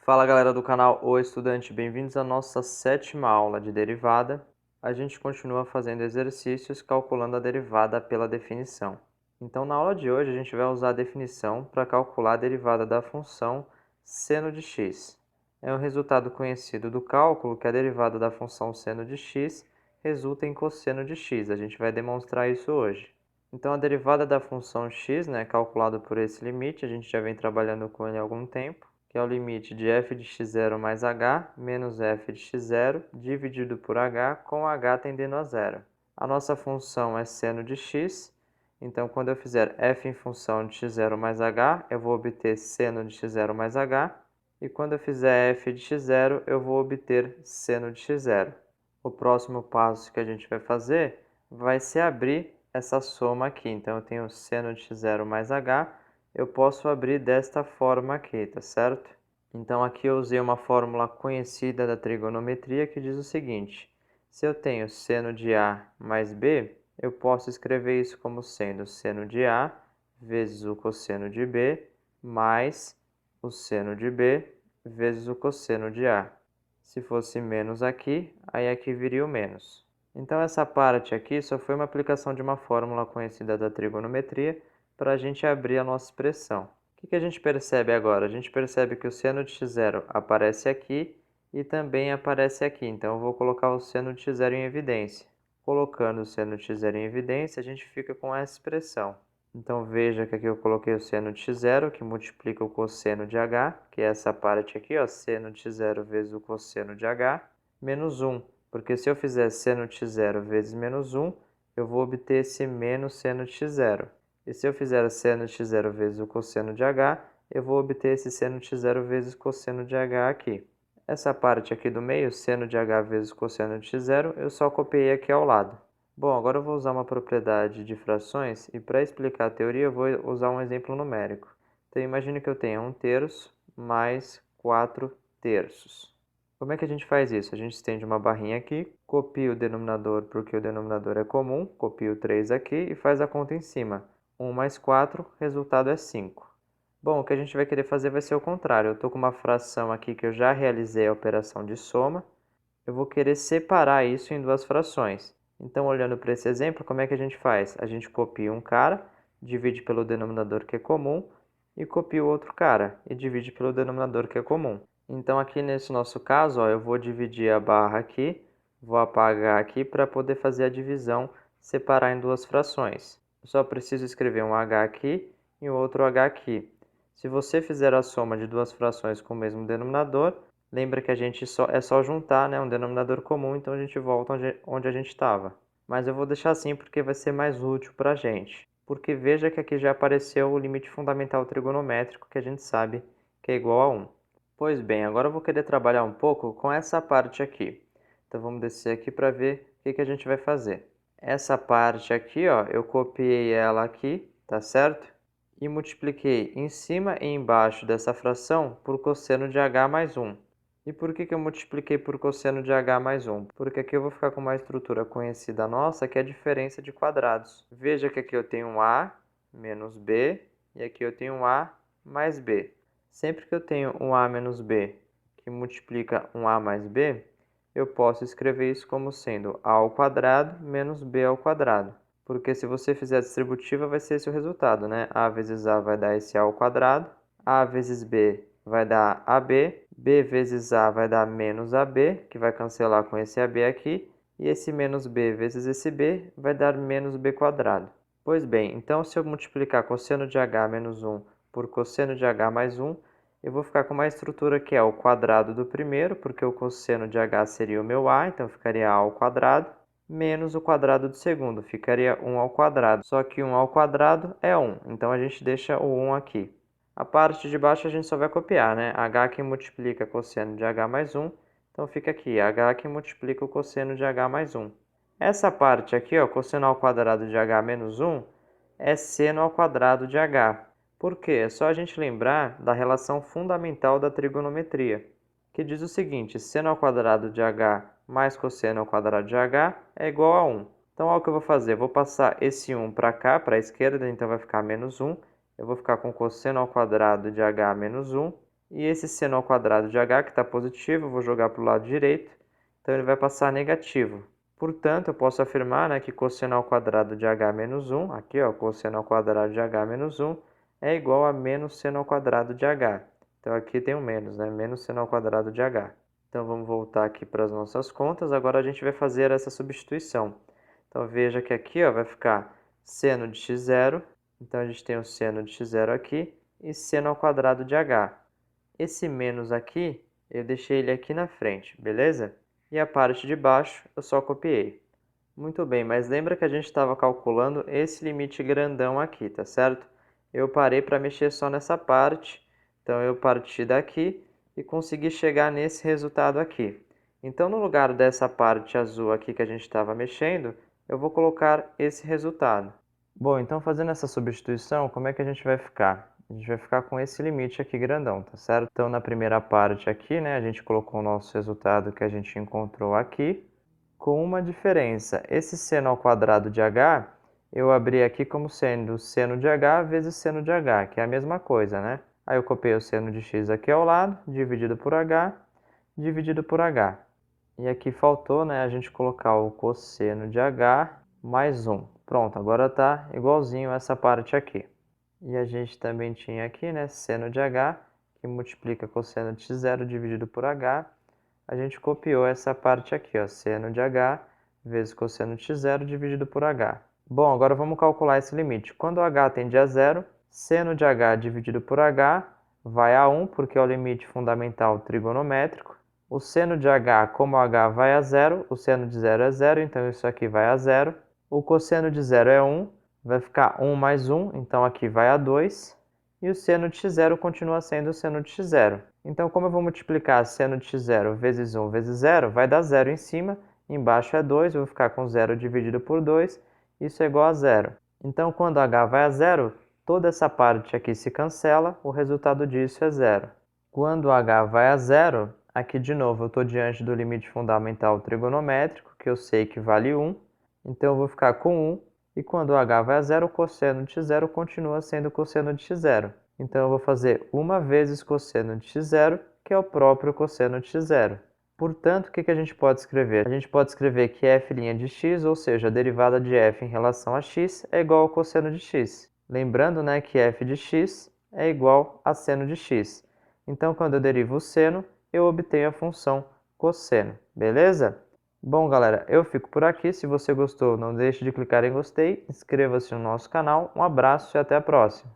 Fala galera do canal O Estudante, bem-vindos à nossa 7ª aula de derivada. A gente continua fazendo exercícios calculando a derivada pela definição. Então na aula de hoje a gente vai usar a definição para calcular a derivada da função seno de x. É um resultado conhecido do cálculo que a derivada da função seno de x resulta em cosseno de x. A gente vai demonstrar isso hoje. Então a derivada da função x, calculado por esse limite, a gente já vem trabalhando com ele há algum tempo, que é o limite de f de x0 mais h menos f de x0 dividido por h com h tendendo a zero. A nossa função é seno de x, então quando eu fizer f em função de x0 mais h, eu vou obter seno de x0 mais h, e quando eu fizer f de x0, eu vou obter seno de x0. O próximo passo que a gente vai fazer vai ser abrir essa soma aqui. Então eu tenho seno de x0 mais h, eu posso abrir desta forma aqui, tá certo? Então aqui eu usei uma fórmula conhecida da trigonometria que diz o seguinte: se eu tenho seno de A mais B, eu posso escrever isso como sendo seno de A vezes o cosseno de B mais o seno de B vezes o cosseno de A. Se fosse menos aqui, aí aqui viria o menos. Então essa parte aqui só foi uma aplicação de uma fórmula conhecida da trigonometria para a gente abrir a nossa expressão. O que a gente percebe agora? A gente percebe que o seno de x0 aparece aqui e também aparece aqui. Então eu vou colocar o seno de x0 em evidência. Colocando o seno de x0 em evidência, a gente fica com essa expressão. Então veja que aqui eu coloquei o seno de x0, que multiplica o cosseno de h, que é essa parte aqui, ó, seno de x0 vezes o cosseno de h, menos 1. Porque se eu fizer seno de x0 vezes menos 1, eu vou obter esse menos seno de x0. E se eu fizer seno de x0 vezes o cosseno de h, eu vou obter esse seno de x0 vezes cosseno de h aqui. Essa parte aqui do meio, seno de h vezes cosseno de x0, eu só copiei aqui ao lado. Bom, agora eu vou usar uma propriedade de frações e para explicar a teoria eu vou usar um exemplo numérico. Então imagine que eu tenha 1/3 mais 4/3. Como é que a gente faz isso? A gente estende uma barrinha aqui, copia o denominador porque o denominador é comum, copia o 3 aqui e faz a conta em cima. 1 mais 4, resultado é 5. Bom, o que a gente vai querer fazer vai ser o contrário. Eu estou com uma fração aqui que eu já realizei a operação de soma. Eu vou querer separar isso em duas frações. Então, olhando para esse exemplo, como é que a gente faz? A gente copia um cara, divide pelo denominador que é comum, e copia o outro cara, e divide pelo denominador que é comum. Então, aqui nesse nosso caso, ó, eu vou dividir a barra aqui, vou apagar aqui para poder fazer a divisão, separar em duas frações. Eu só preciso escrever um h aqui e um outro h aqui. Se você fizer a soma de duas frações com o mesmo denominador, lembra que é só juntar, um denominador comum, então a gente volta onde a gente estava. Mas eu vou deixar assim porque vai ser mais útil para a gente. Porque veja que aqui já apareceu o limite fundamental trigonométrico, que a gente sabe que é igual a 1. Pois bem, agora eu vou querer trabalhar um pouco com essa parte aqui. Então vamos descer aqui para ver o que a gente vai fazer. Essa parte aqui, ó, eu copiei ela aqui, tá certo? E multipliquei em cima e embaixo dessa fração por cosseno de h mais 1. E por que eu multipliquei por cosseno de h mais 1? Porque aqui eu vou ficar com uma estrutura conhecida nossa, que é a diferença de quadrados. Veja que aqui eu tenho um a menos b, e aqui eu tenho um a mais b. Sempre que eu tenho um a menos b, que multiplica um a mais b, eu posso escrever isso como sendo a ao quadrado menos b ao quadrado. Porque se você fizer a distributiva, vai ser esse o resultado, né? A vezes A vai dar esse A ao quadrado, A vezes B vai dar AB, B vezes A vai dar menos AB, que vai cancelar com esse AB aqui, e esse menos B vezes esse B vai dar menos B quadrado. Pois bem, então se eu multiplicar cosseno de H menos 1 por cosseno de H mais 1, eu vou ficar com uma estrutura que é o quadrado do primeiro, porque o cosseno de H seria o meu A, então ficaria A ao quadrado, menos o quadrado do segundo, ficaria 1 ao quadrado. Só que 1 ao quadrado é 1, então a gente deixa o 1 aqui. A parte de baixo a gente só vai copiar, né? H que multiplica cosseno de H mais 1, então fica aqui, H que multiplica o cosseno de H mais 1. Essa parte aqui, ó, cosseno ao quadrado de H menos 1, é seno ao quadrado de H. Por quê? É só a gente lembrar da relação fundamental da trigonometria, que diz o seguinte: seno ao quadrado de h mais cosseno ao quadrado de h é igual a 1. Então, olha o que eu vou fazer. Eu vou passar esse 1 para cá, para a esquerda, então vai ficar menos 1. Eu vou ficar com cosseno ao quadrado de h menos 1. E esse seno ao quadrado de h, que está positivo, eu vou jogar para o lado direito, então ele vai passar negativo. Portanto, eu posso afirmar, né, que cosseno ao quadrado de h menos 1, aqui, ó, cosseno ao quadrado de h menos 1, é igual a menos seno ao quadrado de h. Então, aqui tem um menos, né, menos seno ao quadrado de h. Então, vamos voltar aqui para as nossas contas. Agora, a gente vai fazer essa substituição. Então, veja que aqui, ó, vai ficar seno de x0. Então, a gente tem o seno de x0 aqui e seno ao quadrado de h. Esse menos aqui, eu deixei ele aqui na frente, beleza? E a parte de baixo, eu só copiei. Muito bem, mas lembra que a gente estava calculando esse limite grandão aqui, tá certo? Eu parei para mexer só nessa parte, então eu parti daqui e consegui chegar nesse resultado aqui. Então, no lugar dessa parte azul aqui que a gente estava mexendo, eu vou colocar esse resultado. Bom, então fazendo essa substituição, como é que a gente vai ficar? A gente vai ficar com esse limite aqui grandão, tá certo? Então, na primeira parte aqui, né, a gente colocou o nosso resultado que a gente encontrou aqui, com uma diferença. Esse seno ao quadrado de h, eu abri aqui como sendo seno de h vezes seno de h, que é a mesma coisa, né? Aí eu copiei o seno de x aqui ao lado, dividido por h, dividido por h. E aqui faltou, né, a gente colocar o cosseno de h mais 1. Pronto, agora está igualzinho essa parte aqui. E a gente também tinha aqui, né, seno de h, que multiplica cosseno de x0 dividido por h. A gente copiou essa parte aqui, ó, seno de h vezes cosseno de x0 dividido por h. Bom, agora vamos calcular esse limite. Quando h tende a zero, seno de h dividido por h vai a 1, porque é o limite fundamental trigonométrico. O seno de h, como h vai a zero, o seno de zero é zero, então isso aqui vai a zero. O cosseno de zero é 1, vai ficar 1 mais 1, então aqui vai a 2. E o seno de x0 continua sendo o seno de x0. Então, como eu vou multiplicar seno de x0 vezes 1 vezes 0, vai dar 0 em cima, embaixo é 2, eu vou ficar com 0 dividido por 2, isso é igual a 0. Então, quando h vai a 0, toda essa parte aqui se cancela, o resultado disso é 0. Quando h vai a 0, aqui de novo eu estou diante do limite fundamental trigonométrico, que eu sei que vale 1, então eu vou ficar com 1, e quando h vai a zero, o cosseno de x0 continua sendo cosseno de x0. Então eu vou fazer 1 vezes cosseno de x0, que é o próprio cosseno de x0. Portanto, o que a gente pode escrever? A gente pode escrever que f' de x, ou seja, a derivada de f em relação a x, é igual ao cosseno de x. Lembrando, né, que f de x é igual a seno de x. Então, quando eu derivo o seno, eu obtenho a função cosseno, beleza? Bom, galera, eu fico por aqui. Se você gostou, não deixe de clicar em gostei, inscreva-se no nosso canal. Um abraço e até a próxima!